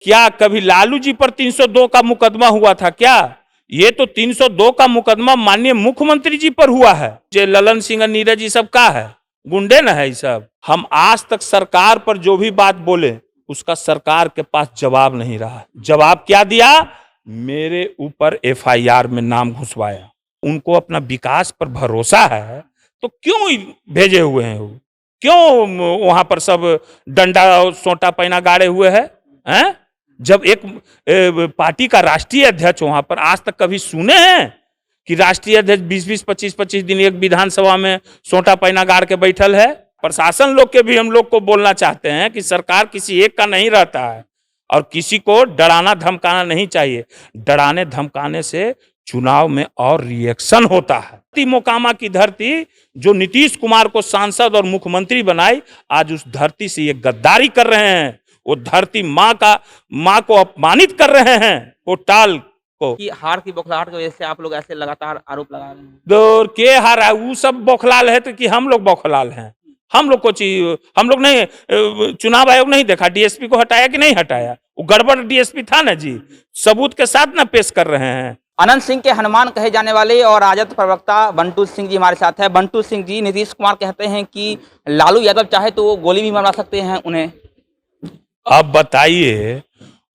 क्या कभी लालू जी पर 302 का मुकदमा हुआ था क्या? ये तो 302 का मुकदमा माननीय मुख्यमंत्री जी पर हुआ है। जे ललन सिंह नीरज ये सब का है, गुंडे न है ये सब। हम आज तक सरकार पर जो भी बात बोले उसका सरकार के पास जवाब नहीं रहा। जवाब क्या दिया? मेरे ऊपर एफआईआर में नाम घुसवाया। उनको अपना विकास पर भरोसा है तो क्यों भेजे हुए हैं? वो क्यों वहां पर सब डंडा सोटा पैना गाड़े हुए हैं? जब एक पार्टी का राष्ट्रीय अध्यक्ष वहां पर, आज तक कभी सुने हैं कि राष्ट्रीय अध्यक्ष 20-20, 25-25 दिन एक विधानसभा में सोटा पैना गाड़ के बैठल है? प्रशासन लोग के भी हम लोग को बोलना चाहते हैं कि सरकार किसी एक का नहीं रहता है और किसी को डराना धमकाना नहीं चाहिए। डराने धमकाने से चुनाव में और रिएक्शन होता है। मोकामा की धरती जो नीतीश कुमार को सांसद और मुख्यमंत्री बनाई, आज उस धरती से ये गद्दारी कर रहे हैं। वो धरती माँ को अपमानित कर रहे हैं। वो टाल को कि हार की बौखलाहट की वजह से आप लोग ऐसे लगातार आरोप लगा रहे हैं। दौर के हार है, वो सब बौखलाल है तो कि हम लोग बौखलाल हैं? हम लोग को चाहिए, हम लोग नहीं, चुनाव आयोग नहीं देखा डीएसपी को हटाया कि नहीं हटाया? वो गड़बड़ डीएसपी था ना जी, सबूत के साथ ना पेश कर रहे हैं। अनंत सिंह के हनुमान कहे जाने वाले और राजद प्रवक्ता बंटू सिंह जी हमारे साथ है। बंटू सिंह जी, नीतीश कुमार कहते हैं कि लालू यादव चाहे तो वो गोली भी मरवा सकते हैं उन्हें। अब बताइए,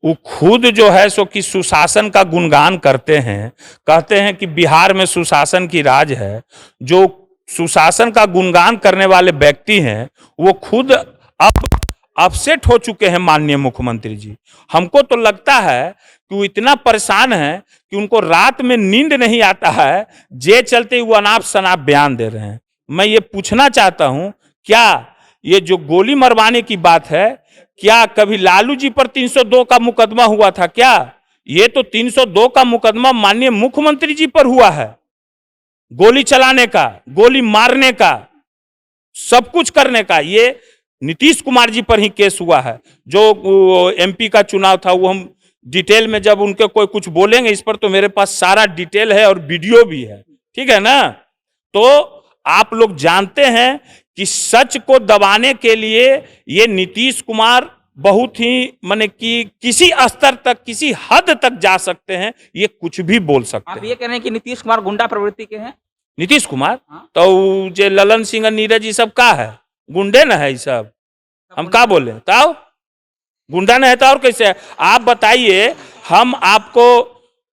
वो खुद जो है सो कि सुशासन का गुणगान करते हैं, कहते हैं कि बिहार में सुशासन की राज है। जो सुशासन का गुणगान करने वाले व्यक्ति हैं वो खुद अब अपसेट हो चुके हैं माननीय मुख्यमंत्री जी। हमको तो लगता है कि वो इतना परेशान है कि उनको रात में नींद नहीं आता है, जे चलते वो अनाप शनाप बयान दे रहे हैं। मैं ये पूछना चाहता हूं, क्या ये जो गोली मरवाने की बात है, क्या कभी लालू जी पर 302 का मुकदमा हुआ था क्या? ये तो 302 का मुकदमा माननीय मुख्यमंत्री जी पर हुआ है। गोली चलाने का, गोली मारने का, सब कुछ करने का ये नीतीश कुमार जी पर ही केस हुआ है। जो एमपी का चुनाव था वो हम डिटेल में जब उनके कोई कुछ बोलेंगे इस पर, तो मेरे पास सारा डिटेल है और वीडियो भी है, ठीक है ना? तो आप लोग जानते हैं कि सच को दबाने के लिए ये नीतीश कुमार बहुत ही माने कि किसी स्तर तक, किसी हद तक जा सकते हैं। ये कुछ भी बोल सकते हैं। आप ये कह रहे हैं कि नीतीश कुमार गुंडा प्रवृत्ति के हैं? नीतीश कुमार हाँ? तो जे ललन सिंह नीरज ये सब का है, गुंडे न है ये सब। हम का बोले ताऊ गुंडा न है तो और कैसे है? आप बताइए, हम आपको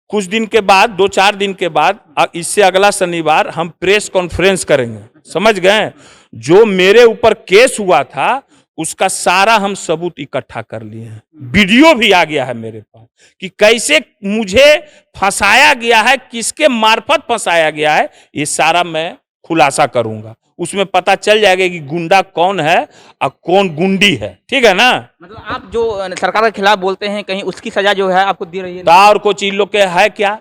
कुछ दिन के बाद, 2-4 दिन के बाद, इससे अगला शनिवार हम प्रेस कॉन्फ्रेंस करेंगे, समझ गए? जो मेरे ऊपर केस हुआ था उसका सारा हम सबूत इकट्ठा कर लिए हैं। वीडियो भी आ गया है मेरे पास कि कैसे मुझे फंसाया गया है, किसके मार्फत फंसाया गया है, ये सारा मैं खुलासा करूंगा। उसमें पता चल जाएगा कि गुंडा कौन है और कौन गुंडी है, ठीक है ना? मतलब आप जो सरकार के खिलाफ बोलते हैं, कहीं उसकी सजा जो है आपको दे रही है? और कुछ इन लोग के है क्या?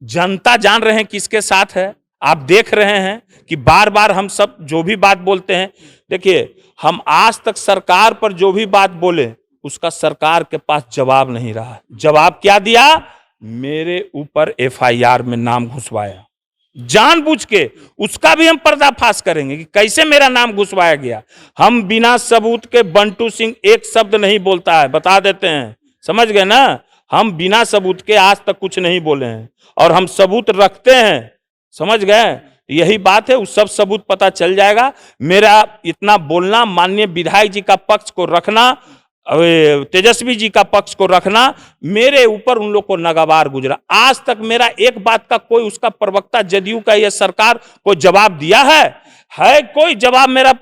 जनता जान रहे हैं किसके साथ है। आप देख रहे हैं कि बार बार हम सब जो भी बात बोलते हैं, देखिए हम आज तक सरकार पर जो भी बात बोले उसका सरकार के पास जवाब नहीं रहा। जवाब क्या दिया? मेरे ऊपर एफआईआर में नाम घुसवाया जानबूझ के। उसका भी हम पर्दाफाश करेंगे कि कैसे मेरा नाम घुसवाया गया। हम बिना सबूत के बंटू सिंह एक शब्द नहीं बोलता है, बता देते हैं, समझ गए ना? हम बिना सबूत के आज तक कुछ नहीं बोले हैं और हम सबूत रखते हैं, समझ गए? यही बात है, उस सब सबूत पता चल जाएगा। मेरा इतना बोलना, माननीय विधायक जी का पक्ष को रखना, तेजस्वी जी का पक्ष को रखना, मेरे ऊपर उन लोग को नागवार गुजरा। आज तक मेरा एक बात का कोई उसका प्रवक्ता जदयू का या सरकार को जवाब दिया है कोई जवाब मेरा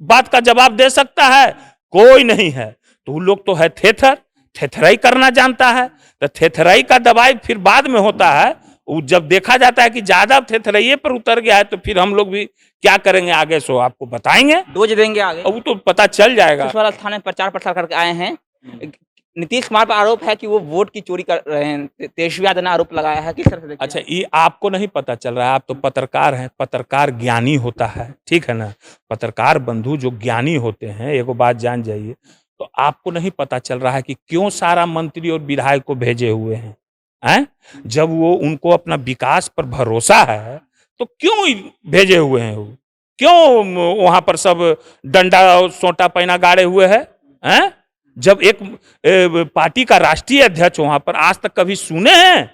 बात का जवाब दे सकता है? कोई नहीं है। तो उन लोग तो है थेथराई करना जानता है। तो थेथराई का दवाई फिर बाद में होता है। वो जब देखा जाता है कि ज्यादा थेथराइये पर उतर गया है तो फिर हम लोग भी क्या करेंगे आगे, सो आपको बताएंगे, डोज देंगे आगे। वो तो पता चल जाएगा। थाने में प्रचार प्रसार करके आए हैं। नीतीश कुमार पर आरोप है कि वो वोट की चोरी कर रहे हैं। तेजस्वी यादव ने आरोप लगाया है, किस तरह से देखते हैं? अच्छा, ये आपको नहीं पता चल रहा है? आप तो पत्रकार हैं, पत्रकार ज्ञानी होता है, ठीक है ना? पत्रकार बंधु जो ज्ञानी होते हैं, एगो बात जान जाइए, तो आपको नहीं पता चल रहा है कि क्यों सारा मंत्री और विधायक को भेजे हुए हैं? जब वो उनको अपना विकास पर भरोसा है तो क्यों भेजे हुए हैं? वो क्यों वहां पर सब डंडा सोटा पैना गाड़े हुए हैं? जब एक पार्टी का राष्ट्रीय अध्यक्ष वहां पर, आज तक कभी सुने हैं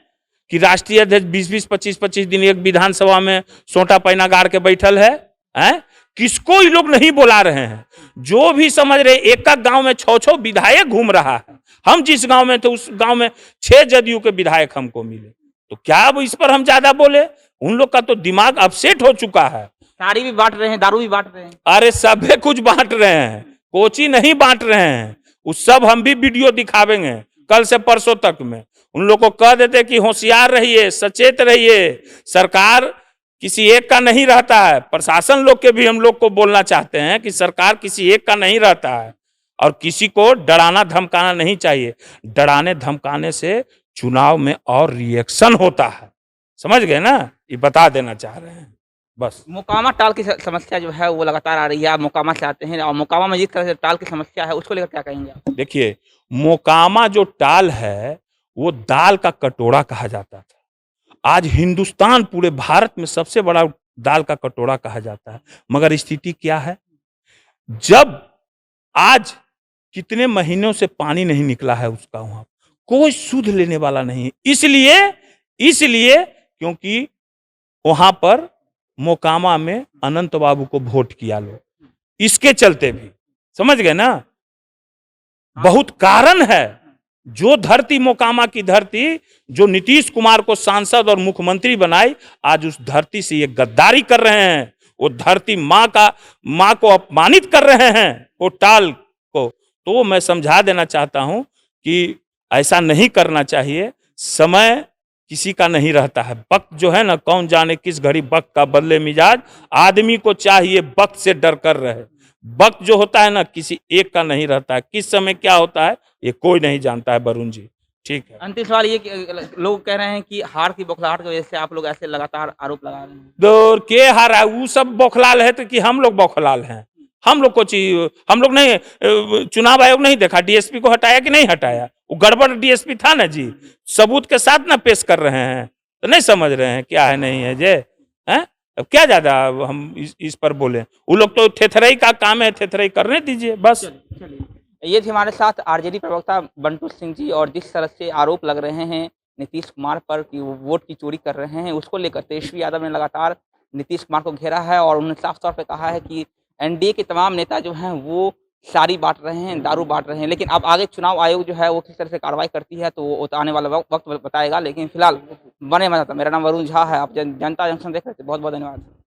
कि राष्ट्रीय अध्यक्ष 20-20, 25-25 दिन एक विधानसभा में सोटा पैना गाड़ के बैठल है? किसको ये लोग नहीं बुला रहे हैं? जो भी समझ रहे, एक गांव में 6 विधायक घूम रहा है। हम जिस गांव में थे उस गांव में 6 जदयू के विधायक हमको मिले। तो क्या अब इस पर हम ज्यादा बोले? उन लोग का तो दिमाग अपसेट हो चुका है। साड़ी भी बांट रहे हैं, दारू भी बांट रहे हैं। अरे सभे कुछ बांट रहे हैं, कोची नहीं बांट रहे हैं। उस सब हम भी वीडियो दिखावेंगे कल से परसों तक में। उन लोग को कह देते कि होशियार रहिए, सचेत रहिए। सरकार किसी एक का नहीं रहता है। प्रशासन लोग के भी हम लोग को बोलना चाहते हैं कि सरकार किसी एक का नहीं रहता है और किसी को डराना धमकाना नहीं चाहिए। डराने धमकाने से चुनाव में और रिएक्शन होता है। समझ गए ना? ये बता देना चाह रहे हैं बस। मोकामा टाल की समस्या जो है वो लगातार आ रही है। आप मोकामा से आते हैं और मोकामा में जिस तरह से टाल की समस्या है उसको लेकर क्या कहेंगे आप? देखिए, मोकामा जो टाल है वो दाल का कटोरा कहा जाता था। आज हिंदुस्तान, पूरे भारत में सबसे बड़ा दाल का कटोरा कहा जाता है। मगर स्थिति क्या है? जब आज कितने महीनों से पानी नहीं निकला है उसका, वहां कोई सुध लेने वाला नहीं है। इसलिए क्योंकि वहां पर मोकामा में अनंत बाबू को वोट किया लोग, इसके चलते भी। समझ गए ना? बहुत कारण है। जो धरती, मोकामा की धरती जो नीतीश कुमार को सांसद और मुख्यमंत्री बनाई, आज उस धरती से ये गद्दारी कर रहे हैं। वो धरती माँ को अपमानित कर रहे हैं, वो टाल को। तो मैं समझा देना चाहता हूं कि ऐसा नहीं करना चाहिए। समय किसी का नहीं रहता है। वक्त जो है ना, कौन जाने किस घड़ी वक्त का बदले मिजाज। आदमी को चाहिए वक्त से डर कर रहे। वक्त जो होता है ना, किसी एक का नहीं रहता है। किस समय क्या होता है ये कोई नहीं जानता है, वरुण जी। ठीक है। अंतिम सवाल ये कि लोग कह रहे हैं कि हार की बौखलाहट की वजह से आप लोग ऐसे लगातार आरोप लगा रहे हैं। दौर के हारा है, वो सब बौखलाल है तो कि हम लोग बौखलाल हैं? हम लोग को चाहिए, हम लोग नहीं, चुनाव आयोग नहीं देखा डीएसपी को हटाया कि नहीं हटाया? वो गड़बड़ डीएसपी था ना जी, सबूत के साथ ना पेश कर रहे हैं। तो नहीं समझ रहे हैं क्या है नहीं है जे? हैं? अब क्या ज्यादा हम इस पर बोले? वो लोग तो थेथरई का काम है, थेथरई करने दीजिए बस। ये थे हमारे साथ आरजेडी प्रवक्ता बंटू सिंह जी। और जिस तरह से आरोप लग रहे हैं नीतीश कुमार पर कि वो वोट की चोरी कर रहे हैं, उसको लेकर तेजस्वी यादव ने लगातार नीतीश कुमार को घेरा है और उन्होंने साफ तौर पे कहा है कि एनडीए के तमाम नेता जो हैं वो साड़ी बांट रहे हैं, दारू बांट रहे हैं। लेकिन अब आगे चुनाव आयोग जो है वो किस तरह से कार्रवाई करती है तो वो आने वाला वक्त बताएगा। लेकिन फिलहाल बने मजा था। मेरा नाम वरुण झा है। आप जनता जंक्शन देख रहे थे। बहुत बहुत धन्यवाद।